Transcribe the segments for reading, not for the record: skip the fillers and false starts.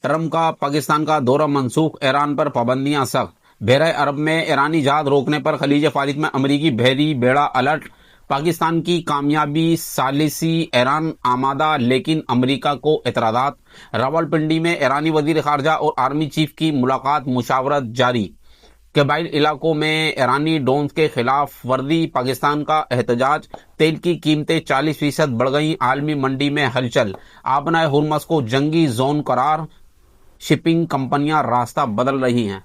Trump का पाकिस्तान का दौरा मनसूख, ईरान पर पाबंदियां सख्त। बहरे अरब में ईरानी जहाज रोकने पर खलीज फारिस में अमरीकी बहरी बेड़ा अलर्ट। पाकिस्तान की कामयाबी सालिसी, ईरान आमादा लेकिन अमरीका को एतराज़ात। रावलपिंडी में ईरानी वजीर खारजा और आर्मी चीफ की मुलाकात, मुशावरत जारी। कबाइल इलाकों में ईरानी ड्रोन के खिलाफ वर्दी, पाकिस्तान का एहतजाज। तेल की कीमतें 40% बढ़ गई, आलमी मंडी में हलचल। आबनाए हुर्मस को जंगी जोन करार, शिपिंग कंपनियां रास्ता बदल रही हैं।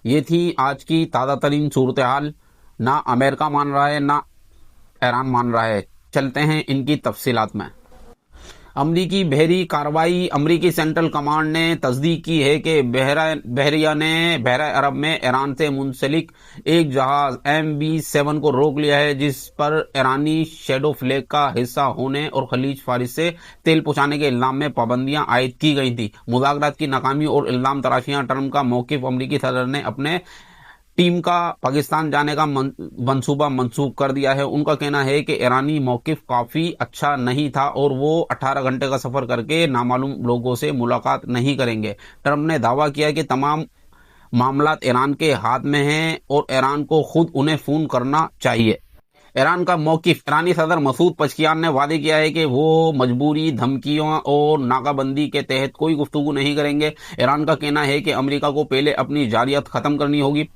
ये थी आज की ताज़ा तरीन सूरत हाल। ना अमेरिका मान रहा है ना ईरान मान रहा है। चलते हैं इनकी तफसीलात में। अमरीकी बहरी कार्रवाई। अमरीकी सेंट्रल कमांड ने तस्दीक की है कि बहरिया ने बहरा अरब में ईरान से मुंसलिक एक जहाज MB7 को रोक लिया है, जिस पर ईरानी शैडो फ्लैग का हिस्सा होने और खलीज फारिस से तेल पहुंचाने के इल्जाम में पाबंदियां आयद की गई थी। मुज़ाकरात की नाकामी और इल्जाम तराशियां। ट्रंप का मौक़िफ़। अमरीकी सदर ने अपने टीम का पाकिस्तान जाने का मंसूबा मंसूख कर दिया है। उनका कहना है कि ईरानी मौक़िफ़ काफ़ी अच्छा नहीं था और वो 18 घंटे का सफ़र करके नामालूम लोगों से मुलाकात नहीं करेंगे। ट्रंप ने दावा किया कि तमाम मामलात ईरान के हाथ में हैं और ईरान को खुद उन्हें फ़ोन करना चाहिए। ईरान का मौक़िफ़। ईरानी सदर मसूद पज़ेश्कियान ने वादे किया है कि वो मजबूरी, धमकियों और नाकाबंदी के तहत कोई गुफ्तगू नहीं करेंगे। ईरान का कहना है कि अमेरिका को पहले अपनी जारियत ख़त्म करनी होगी।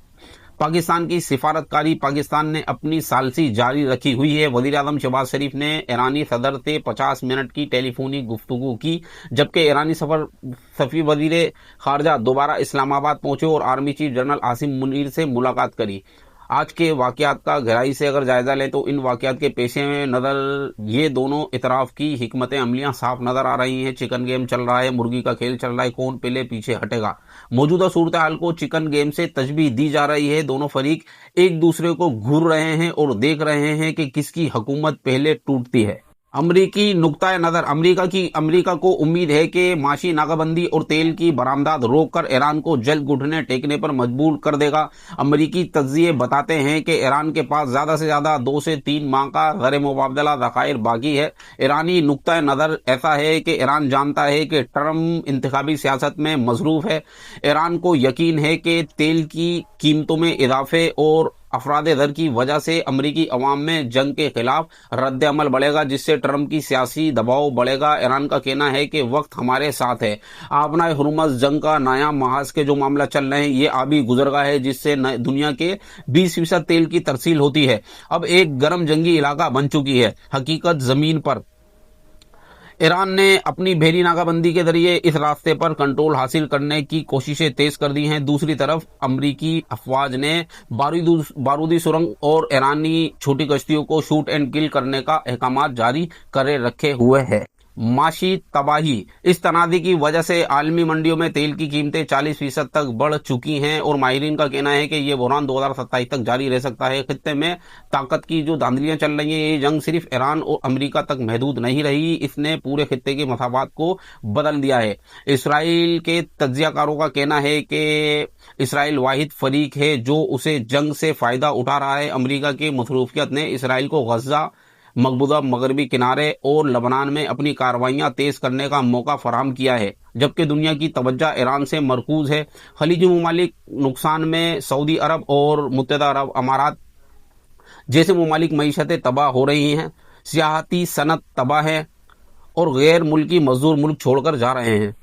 पाकिस्तान की सिफारतकारी। पाकिस्तान ने अपनी सालसी जारी रखी हुई है। वज़ीर आज़म शहबाज शरीफ ने ईरानी सदर से 50 मिनट की टेलीफोनिक गुफ्तगू की, जबकि ईरानी सफ़ी वज़ीर खारजा दोबारा इस्लामाबाद पहुंचे और army chief general Asim Munir से मुलाकात करी। आज के वाक़यात का गहराई से अगर जायजा लें तो इन वाक़यात के पेशे में नज़र ये दोनों इतराफ़ की हिकमत अमलियाँ साफ नज़र आ रही हैं। चिकन गेम चल रहा है, मुर्गी का खेल चल रहा है, कौन पहले पीछे हटेगा। मौजूदा सूरत हाल को चिकन गेम से तशबीह दी जा रही है। दोनों फरीक एक दूसरे को घूर रहे हैं और देख रहे हैं कि किसकी हुकूमत पहले टूटती है। अमरीकी नुक्ता नज़र। अमरीका को उम्मीद है कि माशी नाकाबंदी और तेल की बरामदात रोककर ईरान को जल्द घुटने टेकने पर मजबूर कर देगा। अमरीकी तज्ज़िये बताते हैं कि ईरान के पास ज़्यादा से ज़्यादा 2 से 3 माह का गैर मुबादला ज़खायर बाकी है। ईरानी नुक्ता नज़र ऐसा है कि ईरान जानता है कि ट्रंप इंतखाबी सियासत में मसरूफ़ है। ईरान को यकीन है कि तेल की कीमतों में इजाफे और अफराद दर की वजह से अमरीकी अवाम में जंग के खिलाफ रद्द अमल बढ़ेगा, जिससे ट्रंप की सियासी दबाव बढ़ेगा। ईरान का कहना है कि वक्त हमारे साथ है। आबनाए हुर्मस जंग का नया महाज के जो मामला चल रहे हैं, ये अभी गुजरगा है, जिससे दुनिया के 20% तेल की तरसील होती है। अब एक गर्म जंगी इलाका बन चुकी है हकीकत जमीन पर। ईरान ने अपनी बहरी नाकाबंदी के जरिए इस रास्ते पर कंट्रोल हासिल करने की कोशिशें तेज कर दी हैं। दूसरी तरफ अमरीकी अफवाज ने बारूदी सुरंग और ईरानी छोटी कश्तियों को शूट एंड किल करने का अहकाम जारी करे रखे हुए है। माशी तबाही। इस तनाज़ी की वजह से आलमी मंडियों में तेल की कीमतें 40% तक बढ़ चुकी हैं और माहिरीन का कहना है कि ये बहरान 2027 तक जारी रह सकता है। खित्ते में ताकत की जो धांधलियां चल रही हैं, ये जंग सिर्फ ईरान और अमेरिका तक महदूद नहीं रही, इसने पूरे खित्ते के मसाफात को बदल दिया है। इसराइल के तज्जियाकारों का कहना है कि इसराइल वाहिद फरीक है जो उसे जंग से फ़ायदा उठा रहा है। अमेरिका की मसरूफियत ने इसराइल को गज़ा, मकबूजा मगरबी किनारे और लबनान में अपनी कार्रवाइयां तेज करने का मौका फराहम किया है, जबकि दुनिया की तवज्जो ईरान से मरकूज है। खलीजी ममालिक नुकसान में। सऊदी अरब और मुत्तहदा अरब अमारात जैसे ममालिक मईशतें तबाह हो रही हैं, सियाहती सनत तबाह है और गैर मुल्की मजदूर मुल्क छोड़कर जा रहे हैं।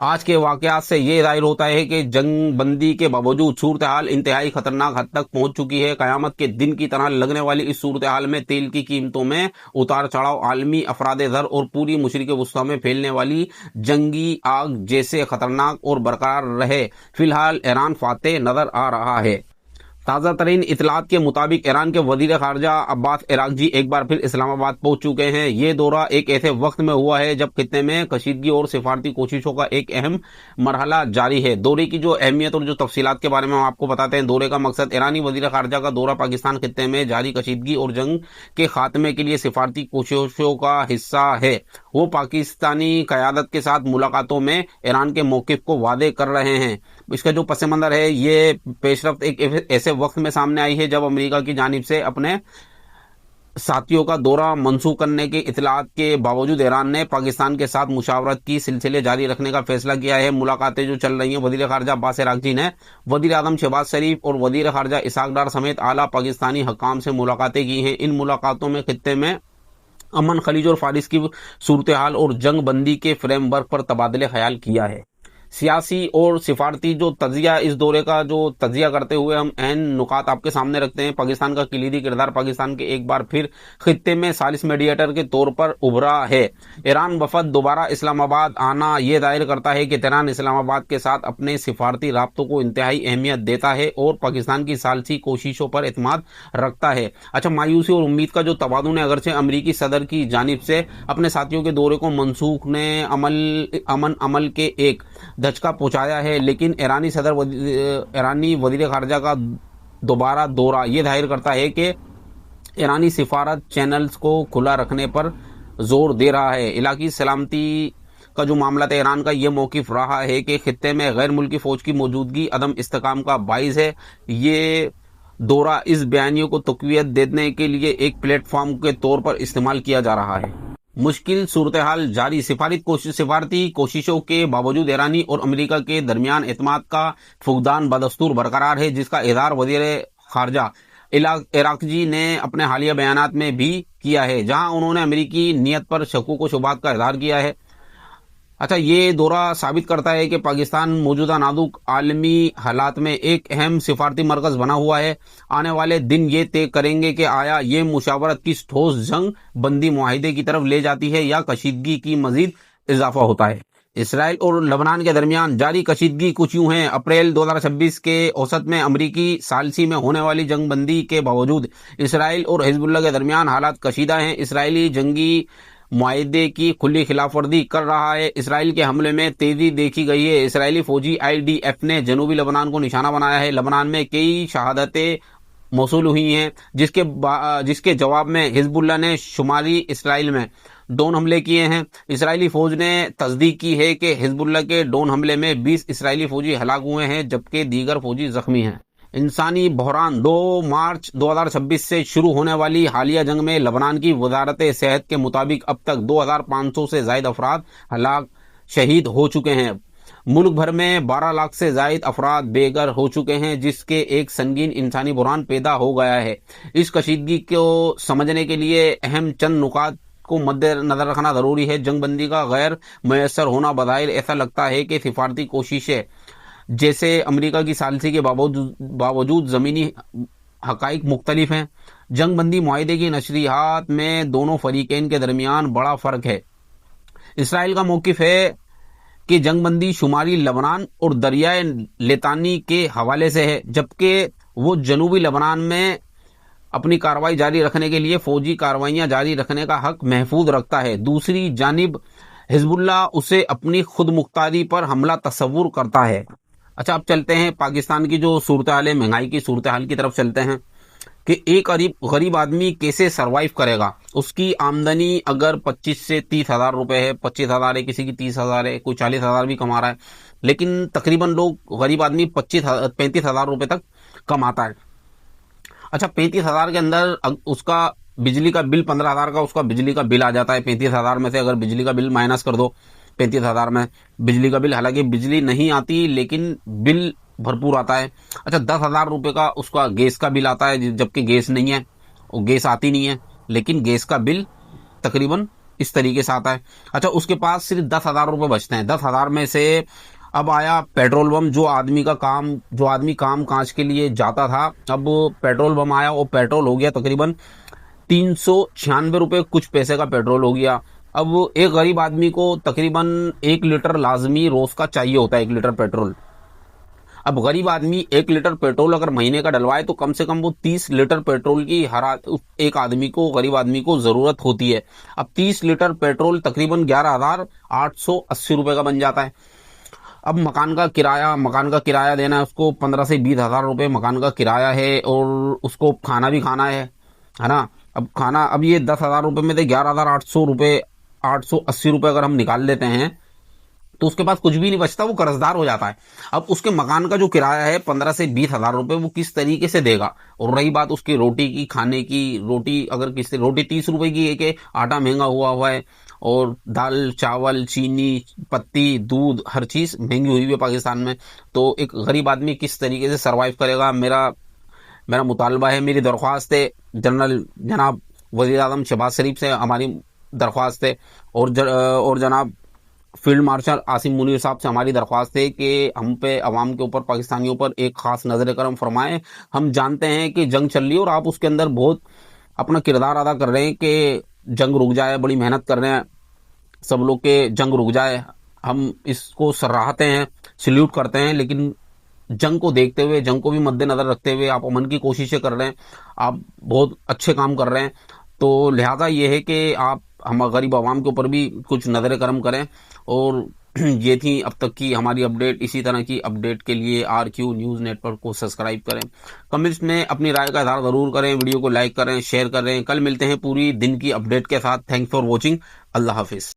आज के वाक़यात से ये ज़ाहिर होता है कि जंग बंदी के बावजूद सूरत हाल इंतहाई खतरनाक हद तक पहुंच चुकी है। क़यामत के दिन की तरह लगने वाली इस सूरत हाल में तेल की कीमतों में उतार चढ़ाव आलमी अफराद ज़र और पूरी मशरिक़ वस्ता में फैलने वाली जंगी आग जैसे खतरनाक और बरकरार रहे। फिलहाल ईरान फातेह नज़र आ रहा है। ताज़ा तरीन इतलात के मुताबिक ईरान के वज़ीर ख़ारजा अब्बास इराक़ची एक बार फिर इस्लामाबाद पहुंच चुके हैं। ये दौरा एक ऐसे वक्त में हुआ है जब खित्ते में कशीदगी और सिफारती कोशिशों का एक अहम मरहला जारी है। दौरे की जो अहमियत और जो तफसीलात के बारे में हम आपको बताते हैं। दौरे का मकसद ईरानी वज़ीर ख़ारजा का दौरा पाकिस्तान खित्ते में जारी कशीदगी और जंग के खात्मे के लिए सिफारती कोशिशों का हिस्सा है। वो पाकिस्तानी क़यादत के साथ मुलाकातों में ईरान के मौक़िफ़ को वादे कर रहे हैं। इसका जो पस मंज़र है, ये पेशरफ्त एक ऐसे वक्त में सामने आई है जब अमेरिका की जानिब से अपने साथियों का दौरा मंसूख करने के इतलात के बावजूद ईरान ने पाकिस्तान के साथ मुशावरत की सिलसिले जारी रखने का फैसला किया है। मुलाकातें जो चल रही हैं, वजीर खारजा अब्बास अरागची ने वजीर आजम शहबाज शरीफ और वजीर खारजा इसहाक डार समेत आला पाकिस्तानी हकाम से मुलाकातें की हैं। इन मुलाकातों में खित्ते में अमन, खलीज और फारिस की सूरत हाल और जंग बंदी के फ्रेमवर्क पर तबादले ख्याल किया है। सियासी और सिफारती जो तजिया, इस दौरे का जो तजिया करते हुए हम अहम नुकात आपके सामने रखते हैं। पाकिस्तान का कलीदी किरदार पाकिस्तान के एक बार फिर खित्ते में सालिस मीडिएटर के तौर पर उभरा है। ईरान वफद दोबारा इस्लामाबाद आना यह जाहिर करता है कि तेहरान इस्लामाबाद के साथ अपने सिफारती राब्तों को इंतहाई अहमियत देता है और पाकिस्तान की सालसी कोशिशों पर एतमाद रखता है। अच्छा, मायूसी और उम्मीद का जो तबादुल है, अगरचे अमरीकी सदर की जानिब से अपने साथियों के दौरे को मनसूख ने अमन अमल के एक धचका पहुंचाया है, लेकिन ईरानी वजीर खारजा का दोबारा दौरा यह जाहिर करता है कि ईरानी सिफारत चैनल्स को खुला रखने पर जोर दे रहा है। इलाकी सलामती का जो मामला था, ईरान का यह मौकिफ रहा है कि खित्ते में गैर मुल्की फौज की मौजूदगी अदम इस्तेकाम का बाइस है। ये दौरा इस बयानियों को तक़वियत देने के लिए एक प्लेटफॉर्म के तौर पर इस्तेमाल किया जा रहा है। मुश्किल सूरत हाल जारी, सिफारती कोशिशों के बावजूद ईरानी और अमेरिका के दरमियान एतमाद का फुकदान बदस्तूर बरकरार है, जिसका इज़हार वज़ीर खारजा इराक़ची ने अपने हालिया बयानात में भी किया है, जहां उन्होंने अमेरिकी नीयत पर शकूक व शुबहात का इज़हार किया है। अच्छा, ये दौरा साबित करता है कि पाकिस्तान मौजूदा नाजुक आलमी हालात में एक अहम सिफारती मरकज बना हुआ है। आने वाले दिन ये तय करेंगे कि आया ये मुशावरत किस ठोस जंग बंदी मुआहिदे की तरफ ले जाती है या कशीदगी की मजीद इजाफा होता है। इसराइल और लबनान के दरमियान जारी कशीदगी कुछ यूं है। अप्रैल 2026 के औसत में अमरीकी सालसी में होने वाली जंग बंदी के बावजूद इसराइल और हिजबुल्लाह के दरमियान हालात कशीदा हैं। इसराइली जंगी मुआहिदे की खुली खिलाफवर्जी कर रहा है। इसराइल के हमले में तेजी देखी गई है। इसराइली फौजी IDF ने जनूबी लबनान को निशाना बनाया है। लबनान में कई शहादतें मौसूल हुई हैं, जिसके जवाब में हिजबुल्लाह ने शुमारी इसराइल में ड्रोन हमले किए हैं। इसराइली फौज ने तस्दीक की है कि हिजबुल्लाह के ड्रोन हमले में 20 इसराइली फौजी हलाक हुए हैं, जबकि दीगर फौजी जख्मी हैं। इंसानी बहरान, 2 मार्च 2026 से शुरू होने वाली हालिया जंग में लबनान की वजारत सेहत के मुताबिक अब तक 2500 से जायद अफराद हलाक शहीद हो चुके हैं। मुल्क भर में 12 लाख से जायद अफराद बेघर हो चुके हैं, जिसके एक संगीन इंसानी बहरान पैदा हो गया है। इस कशीदगी को समझने के लिए अहम चंद नुकात को मद्देनजर रखना जरूरी है। जंग बंदी का गैर मुयस्सर होना बज़ाहिर ऐसा लगता है कि सिफारती कोशिशें जैसे अमेरिका की सालसी के बावजूद ज़मीनी हकाइक मुख्तलिफ हैं। जंग बंदी मुआहिदे की नशरियात में दोनों फरीकैन के दरमियान बड़ा फ़र्क है। इसराइल का मौक़िफ़ है कि जंग बंदी शुमारी लबनान और दरियाए लेतानी के हवाले से है, जबकि वो जनूबी लबनान में अपनी कार्रवाई जारी रखने के लिए फौजी कार्रवाइयाँ जारी रखने का हक महफूज रखता है। दूसरी जानिब हिजबुल्लाह उसे अपनी खुद मुख्तारी पर हमला तस्वुर करता है। अच्छा, अब चलते हैं पाकिस्तान की जो सूरत हाल है, महंगाई की सूरत हाल की तरफ चलते हैं कि एक गरीब आदमी कैसे सरवाइव करेगा। उसकी आमदनी अगर 25 से 30 हज़ार रुपये है, 25 हज़ार है, किसी की 30 हज़ार है, कोई 40 हज़ार भी कमा रहा है, लेकिन तकरीबन लोग गरीब आदमी 35 हज़ार रुपये तक कमाता है। अच्छा, 35 हज़ार के अंदर उसका बिजली का बिल 15 हज़ार का उसका बिजली का बिल आ जाता है। 35 हज़ार में से अगर बिजली का बिल माइनस कर दो, 35 हज़ार में बिजली का बिल, हालांकि बिजली नहीं आती लेकिन बिल भरपूर आता है। अच्छा, 10 हज़ार रुपये का उसका गैस का बिल आता है, जबकि गैस नहीं है, वो गैस आती नहीं है, लेकिन गैस का बिल तकरीबन इस तरीके से आता है। अच्छा, उसके पास सिर्फ 10 हज़ार रुपये बचते हैं। 10 हज़ार में से अब आया पेट्रोल बम, जो आदमी काम काज के लिए जाता था, अब पेट्रोल बम आया, वो पेट्रोल हो गया तकरीबन 396 रुपये कुछ पैसे का पेट्रोल हो गया। अब एक गरीब आदमी को तकरीबन 1 लीटर लाजमी रोज का चाहिए होता है, 1 लीटर पेट्रोल। अब गरीब आदमी 1 लीटर पेट्रोल अगर महीने का डलवाए तो कम से कम वो 30 लीटर पेट्रोल की एक आदमी को, गरीब आदमी को जरूरत होती है। अब 30 लीटर पेट्रोल तकरीबन 11,880 रुपये का बन जाता है। अब मकान का किराया देना है उसको, 15 से 20 हज़ार रुपये मकान का किराया है, और उसको खाना भी खाना है ना। अब ये 10 हज़ार रुपये में से 11,880 रुपये अगर हम निकाल लेते हैं تو اس کے پاس کچھ بھی نہیں بچتا، وہ قرضدار ہو جاتا ہے۔ اب اس کے مکان کا جو کرایہ ہے 15 سے 20 ہزار روپے، وہ کس طریقے سے دے گا؟ اور رہی بات اس کی روٹی کی، کھانے کی، روٹی اگر کس روٹی 30 روپے کی ہے کہ آٹا مہنگا ہوا ہے، اور دال چاول چینی پتی دودھ ہر چیز مہنگی ہوئی ہوئی ہے پاکستان میں، تو ایک غریب آدمی کس طریقے سے سروائیو کرے گا؟ میرا مطالبہ ہے، میری درخواست ہے جنرل جناب وزیر اعظم شہباز شریف سے، ہماری درخواست ہے، اور جناب فیلڈ مارشل عاصم منیر صاحب سے ہماری درخواست ہے کہ ہم پہ، عوام کے اوپر، پاکستانیوں پر ایک خاص نظر کرم فرمائیں۔ ہم جانتے ہیں کہ جنگ چل رہی ہے اور آپ اس کے اندر بہت اپنا کردار ادا کر رہے ہیں کہ جنگ رک جائے، بڑی محنت کر رہے ہیں سب لوگ کہ جنگ رک جائے، ہم اس کو سراہتے ہیں، سلیوٹ کرتے ہیں، لیکن جنگ کو دیکھتے ہوئے، جنگ کو بھی مد نظر رکھتے ہوئے آپ امن کی کوششیں کر رہے ہیں، آپ بہت اچھے کام کر رہے ہیں، تو لہذا یہ ہے کہ آپ ہم غریب عوام کے اوپر بھی کچھ نظر کرم کریں۔ اور یہ تھی اب تک کی ہماری اپڈیٹ۔ اسی طرح کی اپڈیٹ کے لیے RQ نیوز نیٹ ورک کو سبسکرائب کریں، کمنٹس میں اپنی رائے کا اظہار ضرور کریں، ویڈیو کو لائک کریں، شیئر کریں۔ کل ملتے ہیں پوری دن کی اپڈیٹ کے ساتھ۔ تھینکس فار واچنگ، اللہ حافظ۔